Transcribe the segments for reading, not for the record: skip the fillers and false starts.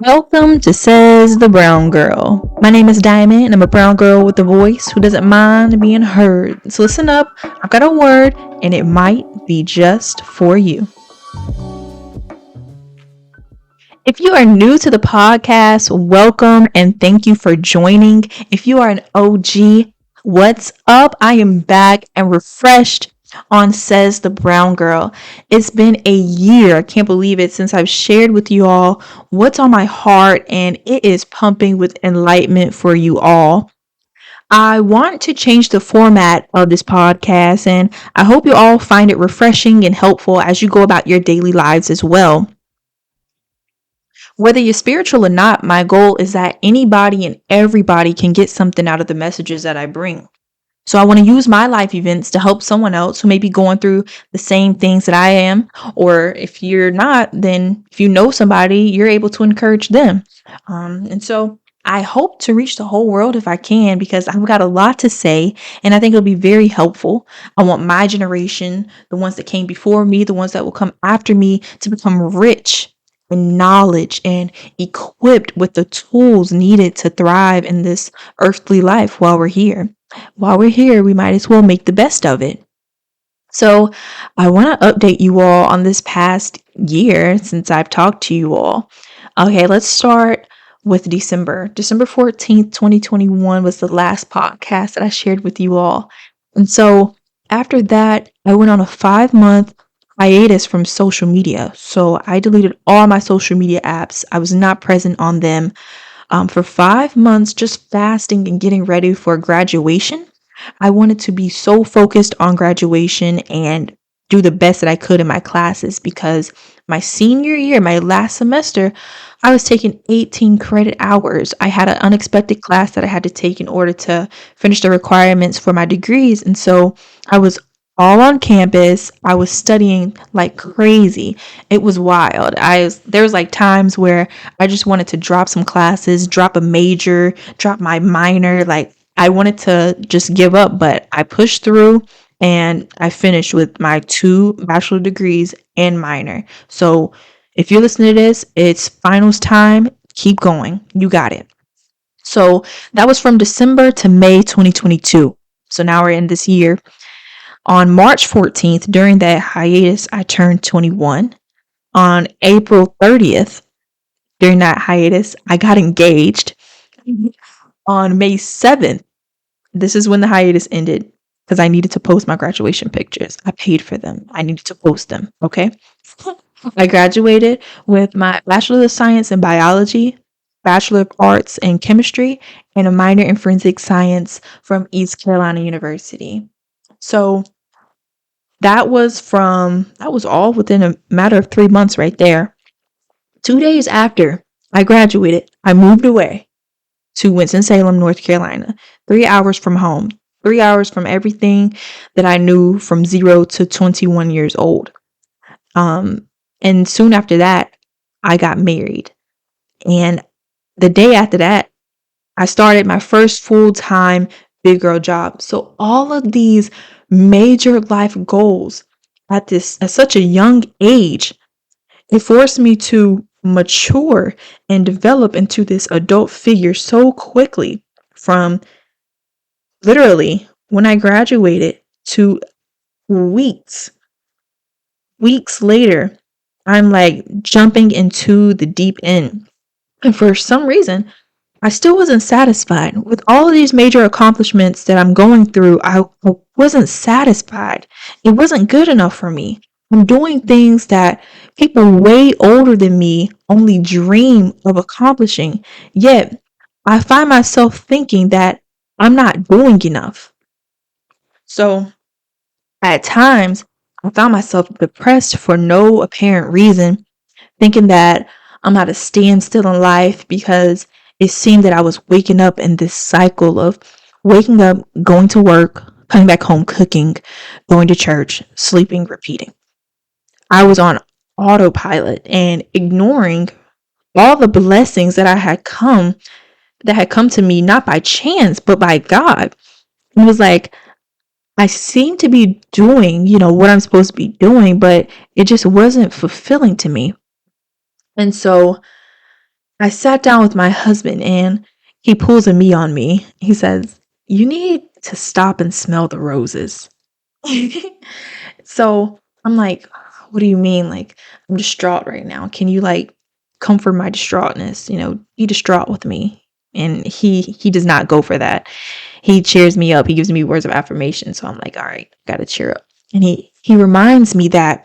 Welcome to Says the Brown Girl. My name is Diamond, and I'm a brown girl with a voice who doesn't mind being heard. So listen up, I've got a word, and it might be just for you. If you are new to the podcast, welcome and thank you for joining. If you are an OG, what's up? I am back and refreshed on Says the Brown Girl. It's been a year, I can't believe it, since I've shared with you all what's on my heart, and it is pumping with enlightenment for you all. I want to change the format of this podcast, and I hope you all find it refreshing and helpful as you go about your daily lives as well. Whether you're spiritual or not, my goal is that anybody and everybody can get something out of the messages that I bring. So I want to use my life events to help someone else who may be going through the same things that I am. Or if you're not, then if you know somebody, you're able to encourage them. And so I hope to reach the whole world if I can, because I've got a lot to say and I think it'll be very helpful. I want my generation, the ones that came before me, the ones that will come after me, to become rich in knowledge and equipped with the tools needed to thrive in this earthly life while we're here. While we're here, we might as well make the best of it. So, I want to update you all on this past year since I've talked to you all. Okay, let's start with December. December 14th, 2021 was the last podcast that I shared with you all. And so, after that, I went on a 5-month hiatus from social media. So, I deleted all my social media apps. I was not present on them for 5 months, just fasting and getting ready for graduation. I wanted to be so focused on graduation and do the best that I could in my classes, because my senior year, my last semester, I was taking 18 credit hours. I had an unexpected class that I had to take in order to finish the requirements for my degrees. And so I was all on campus. I was studying like crazy. It was wild. There was like times where I just wanted to drop some classes, drop a major, drop my minor. Like I wanted to just give up, but I pushed through and I finished with my 2 bachelor degrees and minor. So if you're listening to this, it's finals time. Keep going. You got it. So that was from December to May 2022. So now we're in this year. On March 14th, during that hiatus, I turned 21. On April 30th, during that hiatus, I got engaged. On May 7th, this is when the hiatus ended, because I needed to post my graduation pictures. I paid for them. I needed to post them. Okay. I graduated with my Bachelor of Science in Biology, Bachelor of Arts in Chemistry, and a minor in Forensic Science from East Carolina University. So that was all within a matter of 3 months right there. 2 days after I graduated, I moved away to Winston-Salem, North Carolina, 3 hours from home, 3 hours from everything that I knew from 0 to 21 years old. And soon after that, I got married. And the day after that, I started my first full-time big girl job. So all of these major life goals at such a young age, it forced me to mature and develop into this adult figure so quickly, from literally when I graduated to weeks later, I'm like jumping into the deep end. And for some reason, I still wasn't satisfied. With all of these major accomplishments that I'm going through, I wasn't satisfied. It wasn't good enough for me. I'm doing things that people way older than me only dream of accomplishing. Yet, I find myself thinking that I'm not doing enough. So, at times, I found myself depressed for no apparent reason, thinking that I'm at a standstill in life, because it seemed that I was waking up in this cycle of waking up, going to work, coming back home, cooking, going to church, sleeping, repeating. I was on autopilot and ignoring all the blessings that had come to me, not by chance, but by God. It was like I seemed to be doing, what I'm supposed to be doing, but it just wasn't fulfilling to me. And so I sat down with my husband and he pulls a me on me. He says, "You need to stop and smell the roses." So I'm like, "What do you mean? Like, I'm distraught right now. Can you like comfort my distraughtness? Be distraught with me." And he does not go for that. He cheers me up. He gives me words of affirmation. So I'm like, all right, gotta cheer up. And he reminds me that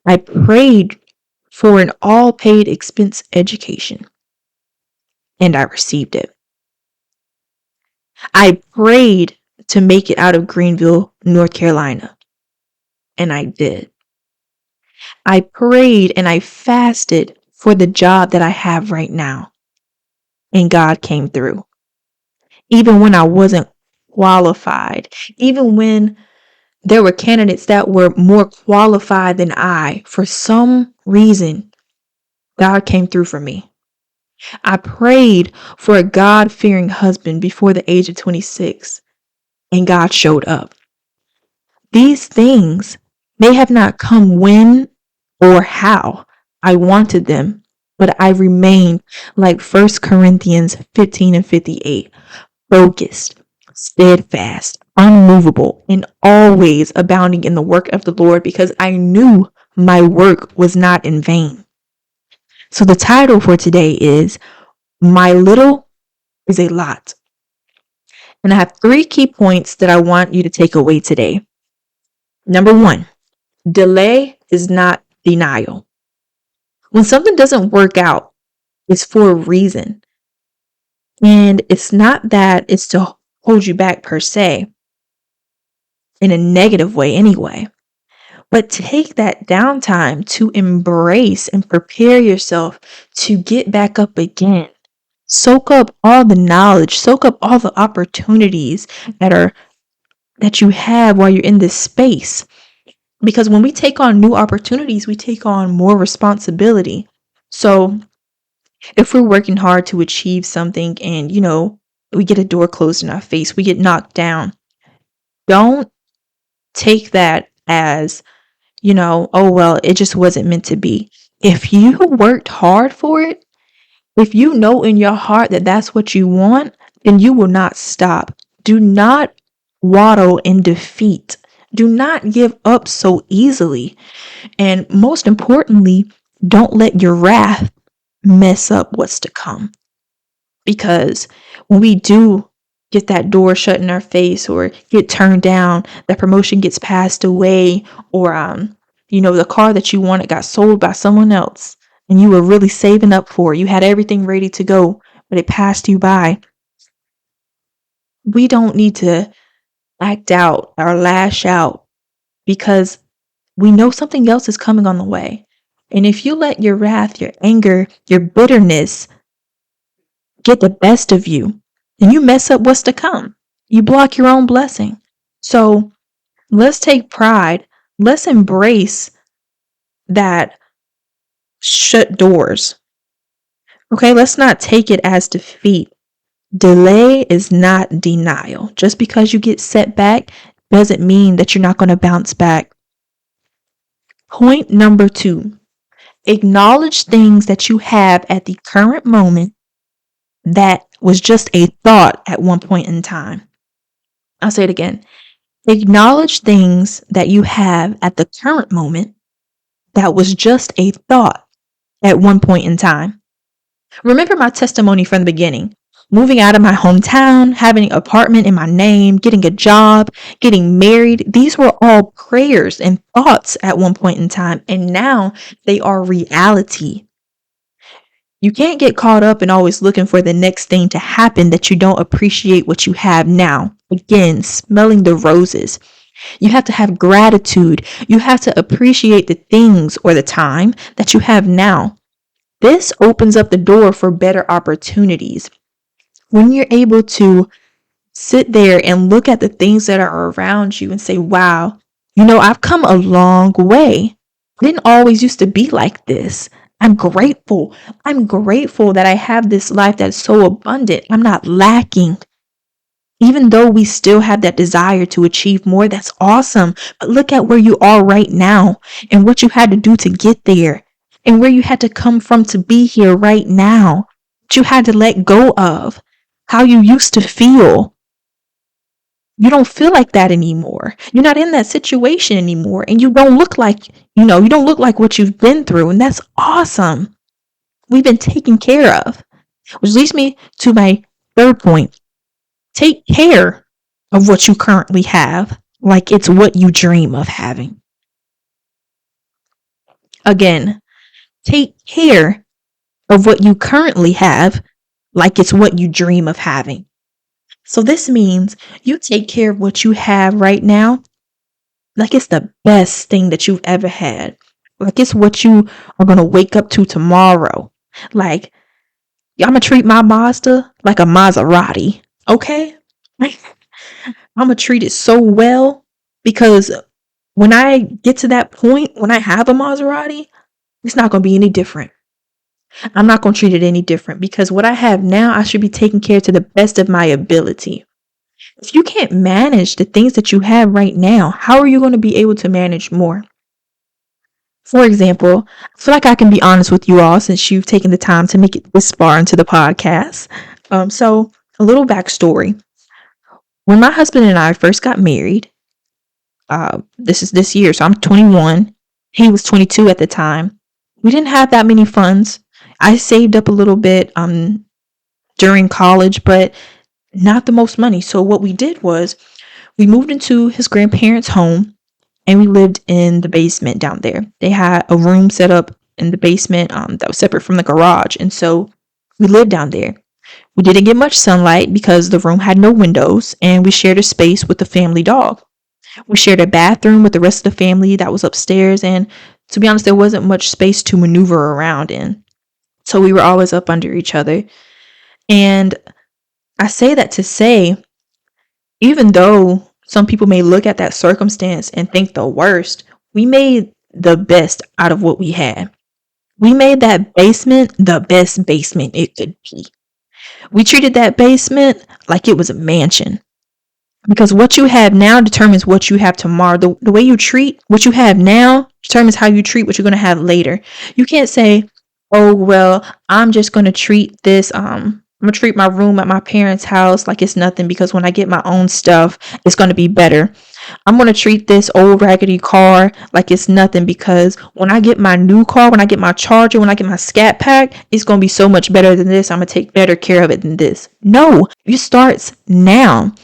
I prayed for an all paid expense education and I received it. I prayed to make it out of Greenville, North Carolina, and I did. I prayed and I fasted for the job that I have right now, and God came through. Even when I wasn't qualified, even when there were candidates that were more qualified than I, for some reason, God came through for me. I prayed for a God-fearing husband before the age of 26, and God showed up. These things may have not come when or how I wanted them, but I remained like 1 Corinthians 15:58, focused, steadfast, unmovable, and always abounding in the work of the Lord because I knew my work was not in vain. So the title for today is My Little is a Lot. And I have 3 key points that I want you to take away today. Number 1, delay is not denial. When something doesn't work out, it's for a reason. And it's not that it's to hold you back per se, in a negative way anyway. But take that downtime to embrace and prepare yourself to get back up again. Soak up all the knowledge, soak up all the opportunities that you have while you're in this space. Because when we take on new opportunities, we take on more responsibility. So if we're working hard to achieve something and, we get a door closed in our face, we get knocked down, don't take that as, oh, well, it just wasn't meant to be. If you worked hard for it, if you know in your heart that that's what you want, then you will not stop. Do not waddle in defeat. Do not give up so easily. And most importantly, don't let your wrath mess up what's to come. Because when we do get that door shut in our face or get turned down, that promotion gets passed away, or the car that you wanted got sold by someone else and you were really saving up for it, you had everything ready to go, but it passed you by. We don't need to act out or lash out because we know something else is coming on the way. And if you let your wrath, your anger, your bitterness get the best of you, then you mess up what's to come. You block your own blessing. So let's take pride. Let's embrace that shut doors. Okay, let's not take it as defeat. Delay is not denial. Just because you get set back doesn't mean that you're not going to bounce back. Point number 2, acknowledge things that you have at the current moment that was just a thought at one point in time. I'll say it again. Acknowledge things that you have at the current moment that was just a thought at one point in time. Remember my testimony from the beginning. Moving out of my hometown, having an apartment in my name, getting a job, getting married. These were all prayers and thoughts at one point in time, and now they are reality. You can't get caught up in always looking for the next thing to happen that you don't appreciate what you have now. Again, smelling the roses. You have to have gratitude. You have to appreciate the things or the time that you have now. This opens up the door for better opportunities. When you're able to sit there and look at the things that are around you and say, wow, I've come a long way. I didn't always used to be like this. I'm grateful. I'm grateful that I have this life that's so abundant. I'm not lacking. Even though we still have that desire to achieve more, that's awesome. But look at where you are right now and what you had to do to get there. and where you had to come from to be here right now. That you had to let go of how you used to feel. You don't feel like that anymore. You're not in that situation anymore. And you don't look like, you don't look like what you've been through. And that's awesome. We've been taken care of. Which leads me to my third point. Take care of what you currently have like it's what you dream of having. Again, take care of what you currently have like it's what you dream of having. So this means you take care of what you have right now like it's the best thing that you've ever had. Like it's what you are going to wake up to tomorrow. Like, I'm going to treat my Mazda like a Maserati. Okay? I'm going to treat it so well because when I get to that point, when I have a Maserati, it's not going to be any different. I'm not going to treat it any different because what I have now, I should be taking care to the best of my ability. If you can't manage the things that you have right now, how are you going to be able to manage more? For example, I feel like I can be honest with you all since you've taken the time to make it this far into the podcast. So a little backstory. When my husband and I first got married, this is this year, so I'm 21. He was 22 at the time. We didn't have that many funds. I saved up a little bit during college, but not the most money. So what we did was we moved into his grandparents' home and we lived in the basement down there. They had a room set up in the basement that was separate from the garage. And so we lived down there. We didn't get much sunlight because the room had no windows and we shared a space with the family dog. We shared a bathroom with the rest of the family that was upstairs. And to be honest, there wasn't much space to maneuver around in. So we were always up under each other. And I say that to say, even though some people may look at that circumstance and think the worst, we made the best out of what we had. We made that basement the best basement it could be. We treated that basement like it was a mansion. Because what you have now determines what you have tomorrow. The way you treat what you have now determines how you treat what you're going to have later. You can't say, oh, well, I'm just going to treat this, I'm going to treat my room at my parents' house like it's nothing because when I get my own stuff, it's going to be better. I'm going to treat this old raggedy car like it's nothing because when I get my new car, when I get my charger, when I get my scat pack, it's going to be so much better than this. I'm going to take better care of it than this. No, it starts now.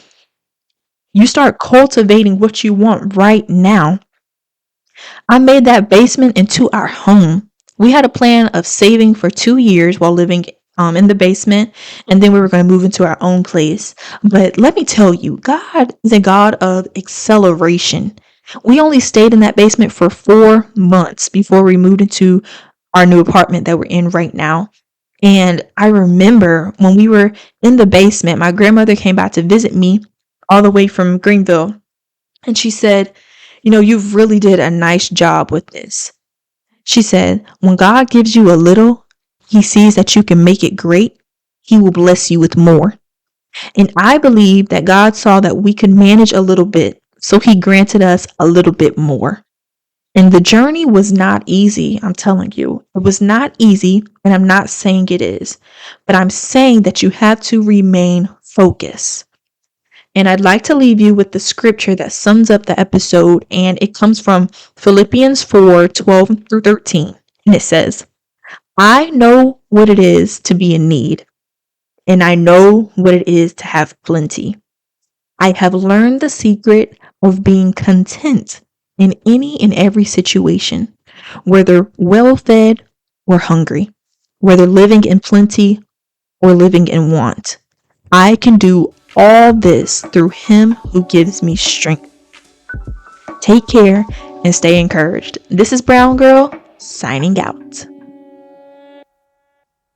You start cultivating what you want right now. I made that basement into our home. We had a plan of saving for 2 years while living in the basement, and then we were going to move into our own place. But let me tell you, God is a God of acceleration. We only stayed in that basement for 4 months before we moved into our new apartment that we're in right now. And I remember when we were in the basement, my grandmother came back to visit me all the way from Greenville. And she said, you've really did a nice job with this. She said, when God gives you a little, he sees that you can make it great. He will bless you with more. And I believe that God saw that we could manage a little bit. So he granted us a little bit more. And the journey was not easy. I'm telling you, it was not easy. And I'm not saying it is, but I'm saying that you have to remain focused. And I'd like to leave you with the scripture that sums up the episode, and it comes from Philippians 4:12-13. And it says, I know what it is to be in need, and I know what it is to have plenty. I have learned the secret of being content in any and every situation, whether well-fed or hungry, whether living in plenty or living in want. I can do all this through him who gives me strength. Take care and stay encouraged. This is Brown Girl signing out.